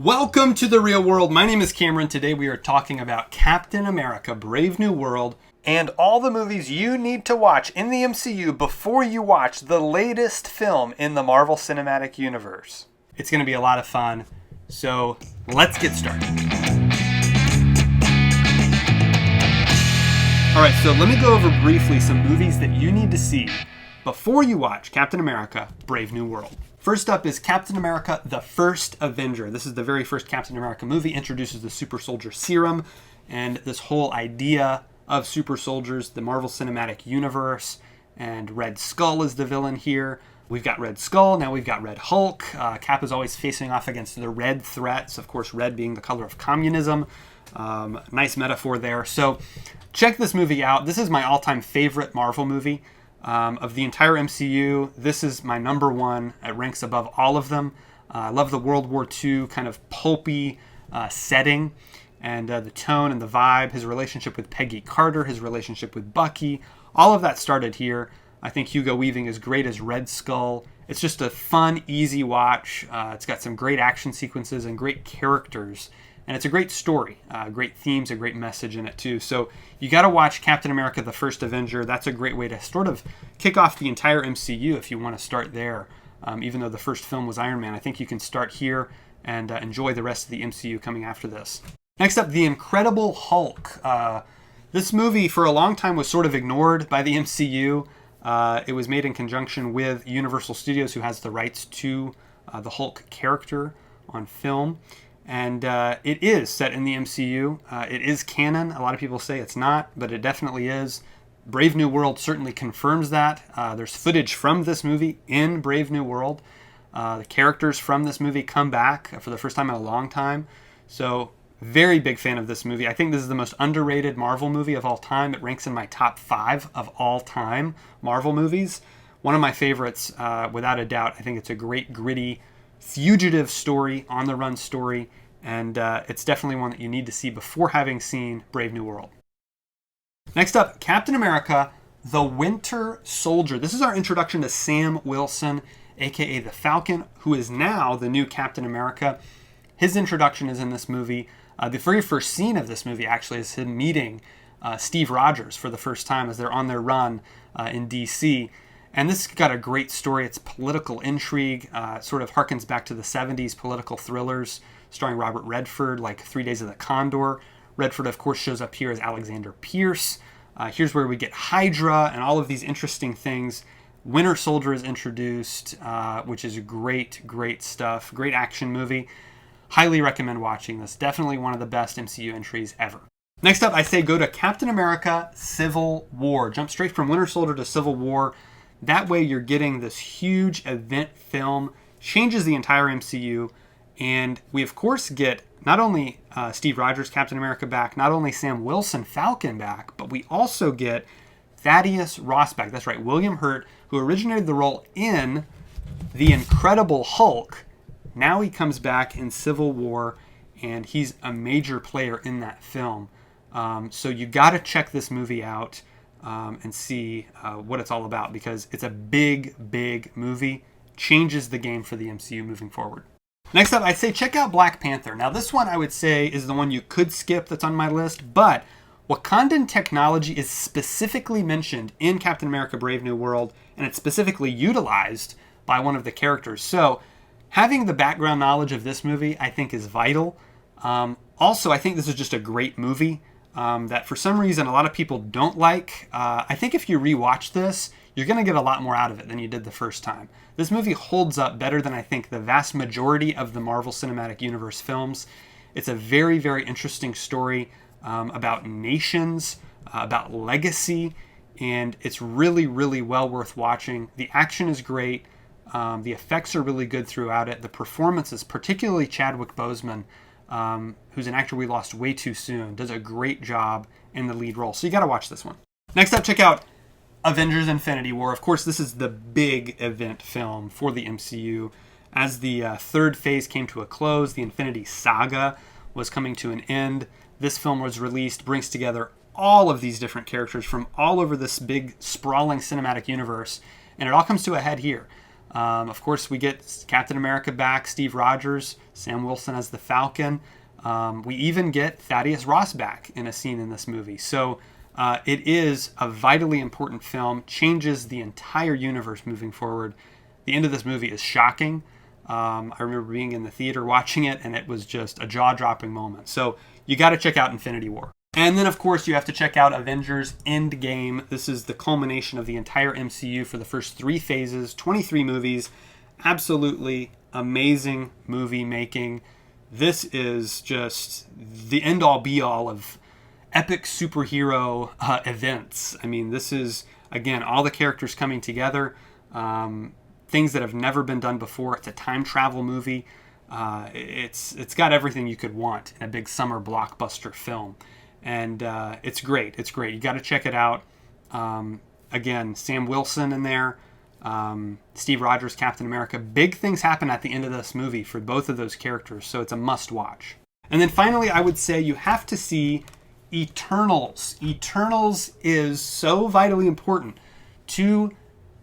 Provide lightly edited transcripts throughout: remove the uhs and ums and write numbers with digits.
Welcome to the real world. My name is Cameron. Today we are talking about Captain America: Brave New World and all the movies you need to watch in the MCU before you watch the latest film in the Marvel Cinematic Universe. It's going to be a lot of fun, so let's get started. Alright, so let me go over briefly some movies that you need to see before you watch Captain America: Brave New World. First up is Captain America: The First Avenger. This is the very first Captain America movie, introduces the super soldier serum and this whole idea of super soldiers, the Marvel Cinematic Universe, and Red Skull is the villain here. We've got Red Skull, now we've got Red Hulk. Cap is always facing off against the red threats, of course red being the color of communism. Nice metaphor there. So check this movie out. This is my all-time favorite Marvel movie. Of the entire MCU, this is my number one. It ranks above all of them. I love the World War II kind of pulpy setting and the tone and the vibe, his relationship with Peggy Carter, his relationship with Bucky. All of that started here. I think Hugo Weaving is great as Red Skull. It's just a fun, easy watch. It's got some great action sequences and great characters. And it's a great story, great themes, a great message in it too. So you got to watch Captain America: The First Avenger. That's a great way to sort of kick off the entire MCU if you want to start there. Even though the first film was Iron Man, I think you can start here and enjoy the rest of the MCU coming after this. Next up, The Incredible Hulk. This movie for a long time was sort of ignored by the MCU. It was made in conjunction with Universal Studios, who has the rights to the Hulk character on film. And it is set in the MCU. It is canon. A lot of people say it's not, but it definitely is. Brave New World certainly confirms that. There's footage from this movie in Brave New World. The characters from this movie come back for the first time in a long time. So, very big fan of this movie. I think this is the most underrated Marvel movie of all time. It ranks in my top 5 of all time Marvel movies. One of my favorites, without a doubt. I think it's a great, gritty, fugitive story, on-the-run story, and it's definitely one that you need to see before having seen Brave New World. Next up, Captain America: The Winter Soldier. This is our introduction to Sam Wilson, aka the Falcon, who is now the new Captain America. His introduction is in this movie. The very first scene of this movie actually is him meeting Steve Rogers for the first time as they're on their run in DC. And this got a great story. It's political intrigue, sort of harkens back to the 70s political thrillers starring Robert Redford, like 3 Days of the Condor. Redford, of course, shows up here as Alexander Pierce. Here's where we get Hydra and all of these interesting things. Winter Soldier is introduced, which is great, great stuff. Great action movie. Highly recommend watching this. Definitely one of the best MCU entries ever. Next up, I say go to Captain America: Civil War. Jump straight from Winter Soldier to Civil War. That way you're getting this huge event film, changes the entire MCU, and we of course get not only Steve Rogers, Captain America, back, not only Sam Wilson, Falcon, back, but we also get Thaddeus Ross back. That's right, William Hurt, who originated the role in The Incredible Hulk. Now he comes back in Civil War, and he's a major player in that film. So you got to check this movie out. And see what it's all about, because it's a big, big movie. Changes the game for the MCU moving forward. Next up, I'd say check out Black Panther. Now, this one I would say is the one you could skip that's on my list, but Wakandan technology is specifically mentioned in Captain America: Brave New World, and it's specifically utilized by one of the characters. So, having the background knowledge of this movie, I think, is vital. Also, I think this is just a great movie. That for some reason a lot of people don't like. I think if you rewatch this, you're going to get a lot more out of it than you did the first time. This movie holds up better than I think the vast majority of the Marvel Cinematic Universe films. It's a very, very interesting story about nations, about legacy, and it's really, really well worth watching. The action is great. The effects are really good throughout it. The performances, particularly Chadwick Boseman, who's an actor we lost way too soon, does a great job in the lead role. So you got to watch this one. Next up, check out Avengers: Infinity War. Of course, this is the big event film for the MCU. As the third phase came to a close, the Infinity Saga was coming to an end. This film was released, brings together all of these different characters from all over this big, sprawling cinematic universe, and it all comes to a head here. Of course, we get Captain America back, Steve Rogers, Sam Wilson as the Falcon. We even get Thaddeus Ross back in a scene in this movie. So it is a vitally important film, changes the entire universe moving forward. The end of this movie is shocking. I remember being in the theater watching it, and it was just a jaw-dropping moment. So you got to check out Infinity War. And then, of course, you have to check out Avengers Endgame. This is the culmination of the entire MCU for the first 3 phases, 23 movies. Absolutely amazing movie making. This is just the end-all, be-all of epic superhero events. I mean, this is, again, all the characters coming together. Things that have never been done before. It's a time travel movie. It's got everything you could want in a big summer blockbuster film. And it's great. It's great. You got to check it out. Again, Sam Wilson in there. Steve Rogers, Captain America. Big things happen at the end of this movie for both of those characters, so it's a must-watch. And then finally, I would say you have to see Eternals. Eternals is so vitally important to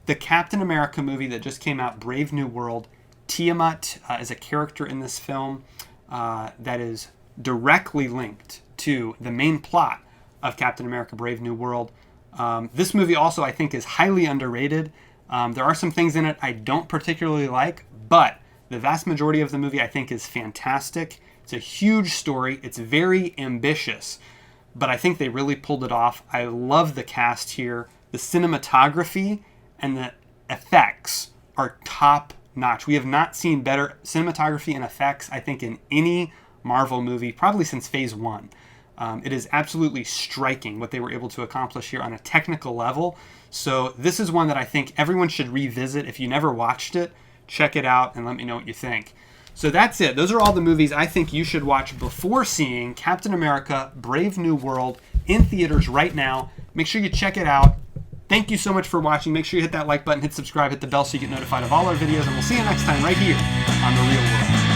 the Captain America movie that just came out, Brave New World. Tiamat is a character in this film that is directly linked to the main plot of Captain America Brave New World. This movie also, I think, is highly underrated. There are some things in it I don't particularly like, but the vast majority of the movie I think is fantastic. It's a huge story. It's very ambitious, but I think they really pulled it off. I love the cast here. The cinematography and the effects are top notch. We have not seen better cinematography and effects, I think, in any Marvel movie, probably since Phase 1. It is absolutely striking what they were able to accomplish here on a technical level. So this is one that I think everyone should revisit. If you never watched it, check it out and let me know what you think. So that's it. Those are all the movies I think you should watch before seeing Captain America Brave New World in theaters right now. Make sure you check it out. Thank you so much for watching. Make sure you hit that like button, hit subscribe, hit the bell so you get notified of all our videos, and we'll see you next time right here on The Real World.